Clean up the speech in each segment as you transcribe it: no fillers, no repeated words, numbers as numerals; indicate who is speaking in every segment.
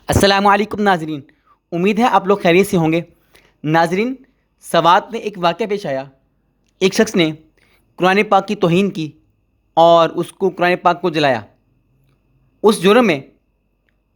Speaker 1: السلام علیکم ناظرین، امید ہے آپ لوگ خیریت سے ہوں گے۔ ناظرین، سوات میں ایک واقعہ پیش آیا۔ ایک شخص نے قرآن پاک کی توہین کی اور اس کو قرآن پاک کو جلایا۔ اس جرم میں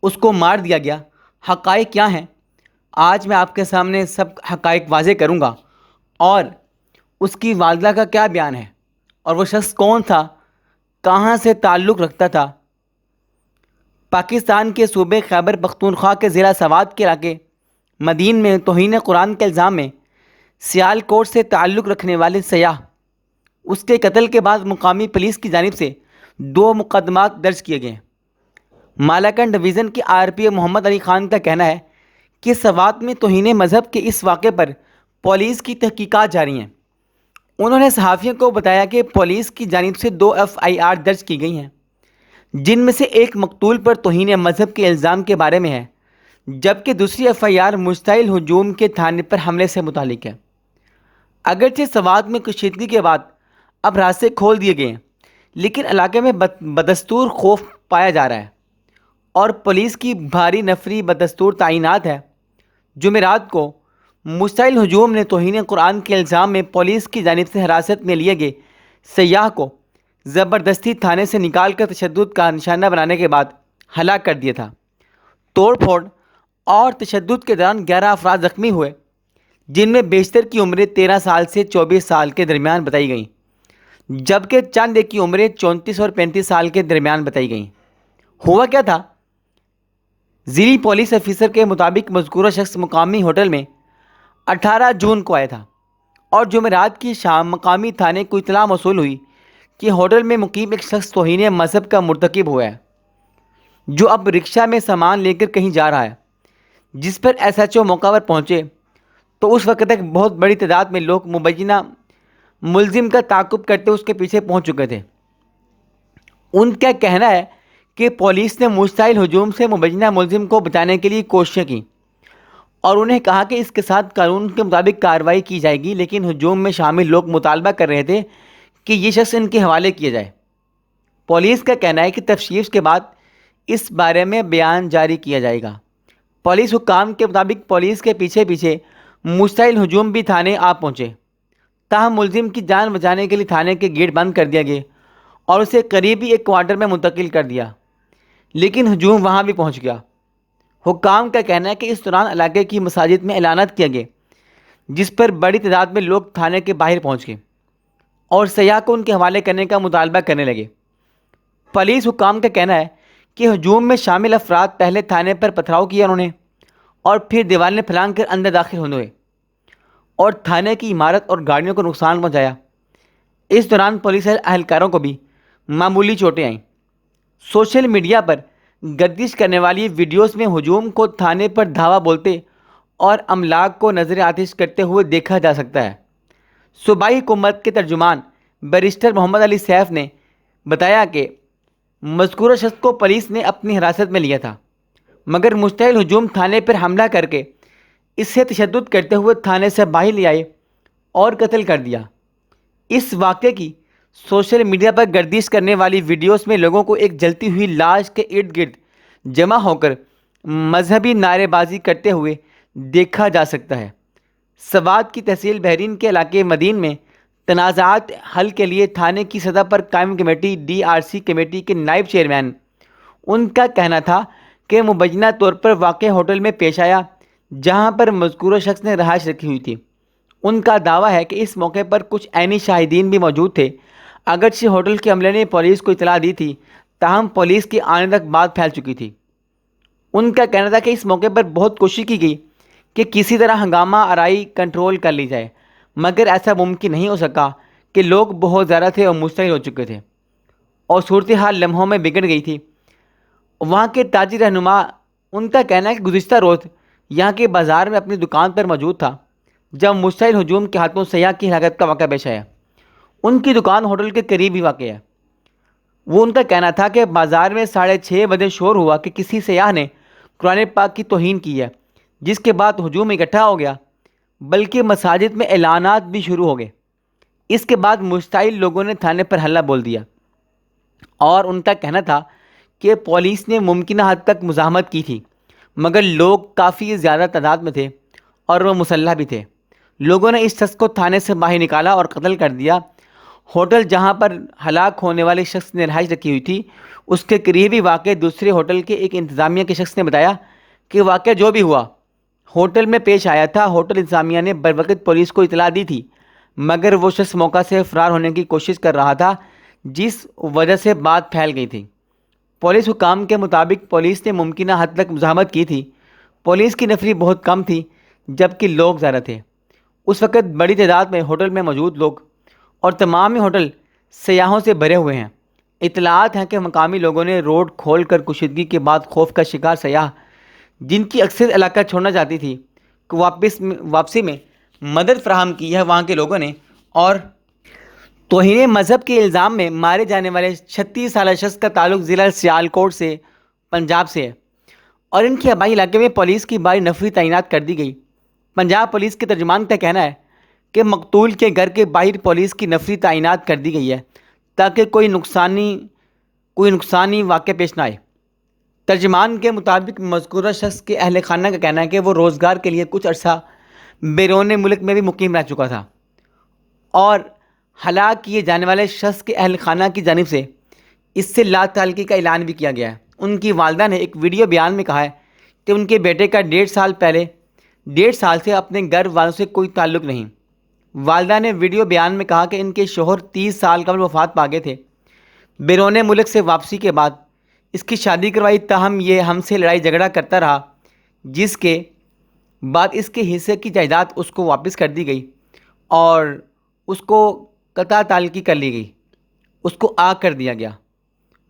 Speaker 1: اس کو مار دیا گیا۔ حقائق کیا ہیں؟ آج میں آپ کے سامنے سب حقائق واضح کروں گا، اور اس کی والدہ کا کیا بیان ہے، اور وہ شخص کون تھا، کہاں سے تعلق رکھتا تھا۔ پاکستان کے صوبے خیبر پختونخوا کے ضلع سوات کے علاقے مدین میں توہین قرآن کے الزام میں سیال کوٹ سے تعلق رکھنے والے سیاح اس کے قتل کے بعد مقامی پولیس کی جانب سے 2 مقدمات درج کیے گئے ہیں۔ مالاکنڈ ڈویژن کے RPO محمد علی خان کا کہنا ہے کہ سوات میں توہین مذہب کے اس واقعے پر پولیس کی تحقیقات جاری ہیں۔ انہوں نے صحافیوں کو بتایا کہ پولیس کی جانب سے 2 FIR درج کی گئی ہیں، جن میں سے ایک مقتول پر توہین مذہب کے الزام کے بارے میں ہے، جبکہ دوسری FIR مشتعل ہجوم کے تھانے پر حملے سے متعلق ہے۔ اگرچہ سوات میں کشیدگی کے بعد اب راستے کھول دیے گئے ہیں، لیکن علاقے میں بدستور خوف پایا جا رہا ہے اور پولیس کی بھاری نفری بدستور تعینات ہے۔ جمعرات کو مشتعل ہجوم نے توہین قرآن کے الزام میں پولیس کی جانب سے حراست میں لیے گئے سیاح کو زبردستی تھانے سے نکال کر تشدد کا نشانہ بنانے کے بعد ہلاک کر دیا تھا۔ توڑ پھوڑ اور تشدد کے دوران 11 افراد زخمی ہوئے، جن میں بیشتر کی عمریں 13 سال سے 24 سال کے درمیان بتائی گئیں، جبکہ چند ایک کی عمریں 34 اور 35 سال کے درمیان بتائی گئیں۔ ہوا کیا تھا؟ ضلعی پولیس افیسر کے مطابق مذکورہ شخص مقامی ہوٹل میں 18 جون کو آیا تھا، اور جمعرات کی شام مقامی تھانے کو اطلاع موصول ہوئی کہ ہوٹل میں مقیم ایک شخص توہین مذہب کا مرتکب ہوا ہے، جو اب رکشہ میں سامان لے کر کہیں جا رہا ہے۔ جس پر SHO موقع پر پہنچے تو اس وقت تک بہت بڑی تعداد میں لوگ مبینہ ملزم کا تعاقب کرتے اس کے پیچھے پہنچ چکے تھے۔ ان کا کہنا ہے کہ پولیس نے مشتعل ہجوم سے مبینہ ملزم کو بچانے کے لیے کوششیں کی اور انہیں کہا کہ اس کے ساتھ قانون کے مطابق کارروائی کی جائے گی، لیکن ہجوم میں شامل لوگ مطالبہ کر رہے تھے کہ یہ شخص ان کے حوالے کیا جائے۔ پولیس کا کہنا ہے کہ تفتیش کے بعد اس بارے میں بیان جاری کیا جائے گا۔ پولیس حکام کے مطابق پولیس کے پیچھے پیچھے مشتعل ہجوم بھی تھانے آ پہنچے، تاہم ملزم کی جان بچانے کے لیے تھانے کے گیٹ بند کر دیا گئے اور اسے قریبی ایک کوارٹر میں منتقل کر دیا، لیکن ہجوم وہاں بھی پہنچ گیا۔ حکام کا کہنا ہے کہ اس دوران علاقے کی مساجد میں اعلانات کیا گئے، جس پر بڑی تعداد میں لوگ تھانے کے باہر پہنچ گئے اور سیاح کو ان کے حوالے کرنے کا مطالبہ کرنے لگے۔ پولیس حکام کا کہنا ہے کہ ہجوم میں شامل افراد پہلے تھانے پر پتھراؤ کیا انہوں نے، اور پھر دیواریں پھلانگ کر اندر داخل ہونے ہوئے اور تھانے کی عمارت اور گاڑیوں کو نقصان پہنچایا۔ اس دوران پولیس اہلکاروں کو بھی معمولی چوٹیں آئیں۔ سوشل میڈیا پر گردش کرنے والی ویڈیوز میں ہجوم کو تھانے پر دھاوا بولتے اور املاک کو نظر آتش کرتے ہوئے دیکھا جا سکتا ہے۔ صوبائی حکومت کے ترجمان بیرسٹر محمد علی سیف نے بتایا کہ مذکورہ شخص کو پولیس نے اپنی حراست میں لیا تھا، مگر مشتعل ہجوم تھانے پر حملہ کر کے اس سے تشدد کرتے ہوئے تھانے سے باہر لے آئے اور قتل کر دیا۔ اس واقعے کی سوشل میڈیا پر گردش کرنے والی ویڈیوز میں لوگوں کو ایک جلتی ہوئی لاش کے ارد گرد جمع ہو کر مذہبی نعرے بازی کرتے ہوئے دیکھا جا سکتا ہے۔ سوات کی تحصیل بحرین کے علاقے مدین میں تنازعات حل کے لیے تھانے کی سطح پر قائم کمیٹی DRC کمیٹی کے نائب چیئرمین، ان کا کہنا تھا کہ مبینہ طور پر واقع ہوٹل میں پیش آیا جہاں پر مذکورہ شخص نے رہائش رکھی ہوئی تھی۔ ان کا دعویٰ ہے کہ اس موقع پر کچھ عینی شاہدین بھی موجود تھے۔ اگرچہ ہوٹل کے عملے نے پولیس کو اطلاع دی تھی، تاہم پولیس کے آنے تک بات پھیل چکی تھی۔ ان کا کہنا تھا کہ اس موقع پر بہت کوشش کی گئی کہ کسی طرح ہنگامہ آرائی کنٹرول کر لی جائے، مگر ایسا ممکن نہیں ہو سکا کہ لوگ بہت زیادہ تھے اور مشتعل ہو چکے تھے اور صورتحال لمحوں میں بگڑ گئی تھی۔ وہاں کے تاجر رہنما، ان کا کہنا ہے کہ گزشتہ روز یہاں کے بازار میں اپنی دکان پر موجود تھا جب مشتعل ہجوم کے ہاتھوں سیاح کی ہلاکت کا واقعہ پیش آیا۔ ان کی دکان ہوٹل کے قریب ہی واقع ہے۔ وہ ان کا کہنا تھا کہ بازار میں 6:30 بجے شور ہوا کہ کسی سیاح نے قرآن پاک کی توہین کی ہے، جس کے بعد ہجوم اکٹھا ہو گیا، بلکہ مساجد میں اعلانات بھی شروع ہو گئے۔ اس کے بعد مشتعل لوگوں نے تھانے پر حملہ بول دیا، اور ان کا کہنا تھا کہ پولیس نے ممکنہ حد تک مزاحمت کی تھی، مگر لوگ کافی زیادہ تعداد میں تھے اور وہ مسلح بھی تھے۔ لوگوں نے اس شخص کو تھانے سے باہر نکالا اور قتل کر دیا۔ ہوٹل جہاں پر ہلاک ہونے والے شخص نے رہائش رکھی ہوئی تھی، اس کے قریبی واقع دوسرے ہوٹل کے ایک انتظامیہ کے شخص نے بتایا کہ واقعہ جو بھی ہوا ہوٹل میں پیش آیا تھا۔ ہوٹل انتظامیہ نے بروقت پولیس کو اطلاع دی تھی، مگر وہ شخص موقع سے فرار ہونے کی کوشش کر رہا تھا، جس وجہ سے بات پھیل گئی تھی۔ پولیس حکام کے مطابق پولیس نے ممکنہ حد تک مزاحمت کی تھی۔ پولیس کی نفری بہت کم تھی جبکہ لوگ زیادہ تھے۔ اس وقت بڑی تعداد میں ہوٹل میں موجود لوگ اور تمام ہی ہوٹل سیاحوں سے بھرے ہوئے ہیں۔ اطلاعات ہیں کہ مقامی لوگوں نے روڈ کھول کر کشیدگی کے بعد خوف کا شکار سیاح جن کی اکثر علاقہ چھوڑنا چاہتی تھی کہ واپسی میں مدد فراہم کی ہے وہاں کے لوگوں نے، اور توہین مذہب کے الزام میں مارے جانے والے 36 سالہ شخص کا تعلق ضلع سیالکوٹ سے پنجاب سے ہے اور ان کے آبائی علاقے میں پولیس کی بھاری نفری تعینات کر دی گئی۔ پنجاب پولیس کے ترجمان کا کہنا ہے کہ مقتول کے گھر کے باہر پولیس کی نفری تعینات کر دی گئی ہے تاکہ کوئی نقصانی واقع پیش نہ آئے۔ ترجمان کے مطابق مذکورہ شخص کے اہل خانہ کا کہنا ہے کہ وہ روزگار کے لیے کچھ عرصہ بیرون ملک میں بھی مقیم رہ چکا تھا اور ہلاک کیے جانے والے شخص کے اہل خانہ کی جانب سے اس سے لا تعلقی کا اعلان بھی کیا گیا ہے۔ ان کی والدہ نے ایک ویڈیو بیان میں کہا ہے کہ ان کے بیٹے کا 1.5 سال سے اپنے گھر والوں سے کوئی تعلق نہیں۔ والدہ نے ویڈیو بیان میں کہا کہ ان کے شوہر 30 سال قبل وفات پا گئے تھے۔ بیرون ملک سے واپسی کے بعد اس کی شادی کروائی، تاہم یہ ہم سے لڑائی جھگڑا کرتا رہا، جس کے بعد اس کے حصے کی جائیداد اس کو واپس کر دی گئی اور اس کو قطع تعلقی کر لی گئی، اس کو آگ کر دیا گیا۔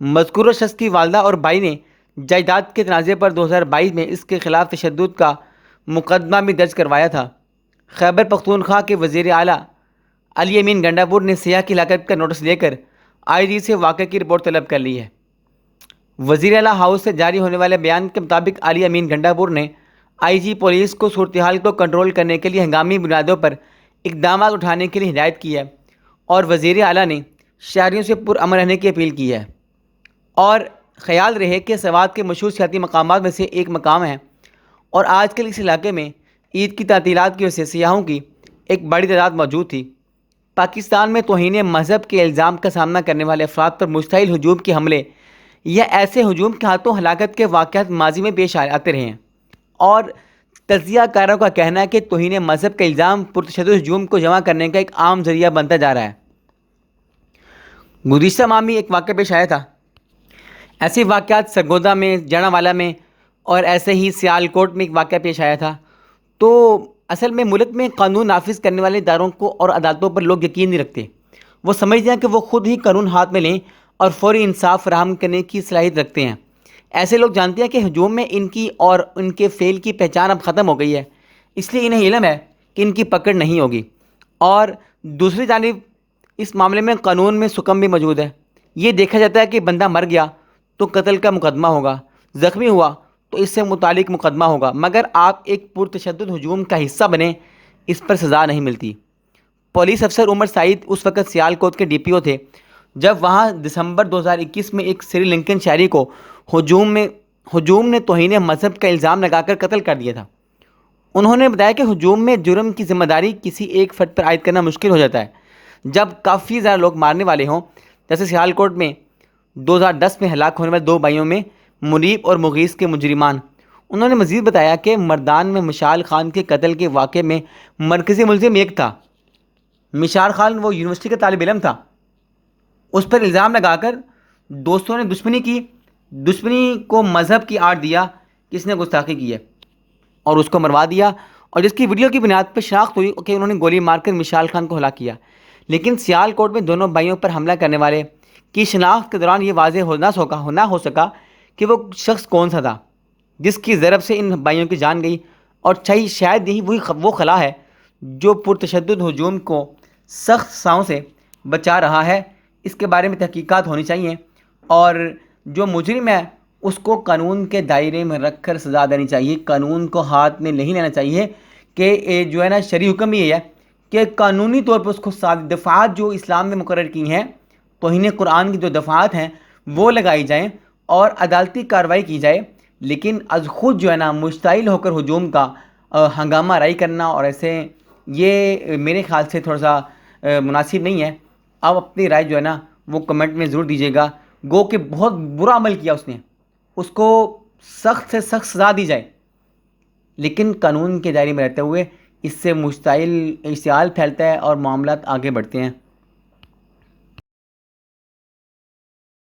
Speaker 1: مذکورہ شخص کی والدہ اور بھائی نے جائیداد کے تنازع پر 2022 میں اس کے خلاف تشدد کا مقدمہ بھی درج کروایا تھا۔ خیبر پختونخوا کے وزیر اعلیٰ علی امین گنڈاپور نے سیاح کی ہلاکت کا نوٹس لے کر آئی جی سے واقعے کی رپورٹ طلب کر لی ہے۔ وزیر اعلیٰ ہاؤس سے جاری ہونے والے بیان کے مطابق علی امین گنڈاپور نے آئی جی پولیس کو صورتحال کو کنٹرول کرنے کے لیے ہنگامی بنیادوں پر اقدامات اٹھانے کے لیے ہدایت کی ہے اور وزیر اعلیٰ نے شہریوں سے پرامن رہنے کی اپیل کی ہے۔ اور خیال رہے کہ سوات کے مشہور سیاحتی مقامات میں سے ایک مقام ہے اور آج کل اس علاقے میں عید کی تعطیلات کی وجہ سے سیاحوں کی ایک بڑی تعداد موجود تھی۔ پاکستان میں توہین مذہب کے الزام کا سامنا کرنے والے افراد پر مشتعل ہجوم کے حملے یا ایسے ہجوم کے ہاتھوں ہلاکت کے واقعات ماضی میں پیش آتے رہے ہیں، اور تجزیہ کاروں کا کہنا ہے کہ توہین مذہب کا الزام پرتشدد ہجوم کو جمع کرنے کا ایک عام ذریعہ بنتا جا رہا ہے۔ گزشتہ ماہ میں ایک واقعہ پیش آیا تھا۔ ایسے واقعات سرگودا میں، جڑا والا میں اور ایسے ہی سیالکوٹ میں ایک واقعہ پیش آیا تھا۔ تو اصل میں ملک میں قانون نافذ کرنے والے اداروں کو اور عدالتوں پر لوگ یقین نہیں رکھتے۔ وہ سمجھتے ہیں کہ وہ خود ہی قانون ہاتھ میں لیں اور فوری انصاف فراہم کرنے کی صلاحیت رکھتے ہیں۔ ایسے لوگ جانتے ہیں کہ ہجوم میں ان کی اور ان کے فعل کی پہچان اب ختم ہو گئی ہے، اس لیے انہیں علم ہے کہ ان کی پکڑ نہیں ہوگی۔ اور دوسری جانب اس معاملے میں قانون میں سکم بھی موجود ہے۔ یہ دیکھا جاتا ہے کہ بندہ مر گیا تو قتل کا مقدمہ ہوگا، زخمی ہوا تو اس سے متعلق مقدمہ ہوگا، مگر آپ ایک پرتشدد ہجوم کا حصہ بنیں، اس پر سزا نہیں ملتی۔ پولیس افسر عمر سعید اس وقت سیالکوٹ کے ڈی پی او تھے جب وہاں دسمبر 2021 میں ایک سری لنکن شہری کو ہجوم نے توہین مذہب کا الزام لگا کر قتل کر دیا تھا۔ انہوں نے بتایا کہ ہجوم میں جرم کی ذمہ داری کسی ایک فرد پر عائد کرنا مشکل ہو جاتا ہے جب کافی زیادہ لوگ مارنے والے ہوں، جیسے سیالکوٹ میں 2010 میں ہلاک ہونے والے 2 بھائیوں میں منیب اور مغیث کے مجرمان۔ انہوں نے مزید بتایا کہ مردان میں مشال خان کے قتل کے واقعے میں مرکزی ملزم ایک تھا۔ مشال خان وہ یونیورسٹی کا طالب علم تھا، اس پر الزام لگا کر دوستوں نے دشمنی کو مذہب کی آڑ دیا کہ اس نے گستاخی کی ہے اور اس کو مروا دیا، اور جس کی ویڈیو کی بنیاد پر شناخت ہوئی کہ انہوں نے گولی مار کر مشال خان کو ہلاک کیا۔ لیکن سیالکوٹ میں دونوں بھائیوں پر حملہ کرنے والے کی شناخت کے دوران یہ واضح نہ ہو سکا کہ وہ شخص کون سا تھا جس کی ضرب سے ان بھائیوں کی جان گئی، اور شاید یہی وہ خلا ہے جو پرتشدد ہجوم کو سخت ساؤں سے بچا رہا ہے۔ اس کے بارے میں تحقیقات ہونی چاہیے اور جو مجرم ہے اس کو قانون کے دائرے میں رکھ کر سزا دینی چاہیے۔ قانون کو ہاتھ میں نہیں لینا چاہیے کہ جو ہے نا، شرعی حکم بھی یہ ہے کہ قانونی طور پر اس کو دفعات جو اسلام میں مقرر کی ہیں، توہین قرآن کی جو دفعات ہیں وہ لگائی جائیں اور عدالتی کارروائی کی جائے، لیکن از خود جو ہے نا مشتعل ہو کر ہجوم کا ہنگامہ رائی کرنا اور ایسے، یہ میرے خیال سے تھوڑا سا مناسب نہیں ہے۔ آپ اپنی رائے جو ہے نا وہ کمنٹ میں ضرور دیجیے گا۔ گو کہ بہت برا عمل کیا اس نے، اس کو سخت سے سخت سزا دی جائے، لیکن قانون کے دائرے میں رہتے ہوئے اس سے مشتعل اشتعال پھیلتا ہے اور معاملات آگے بڑھتے ہیں۔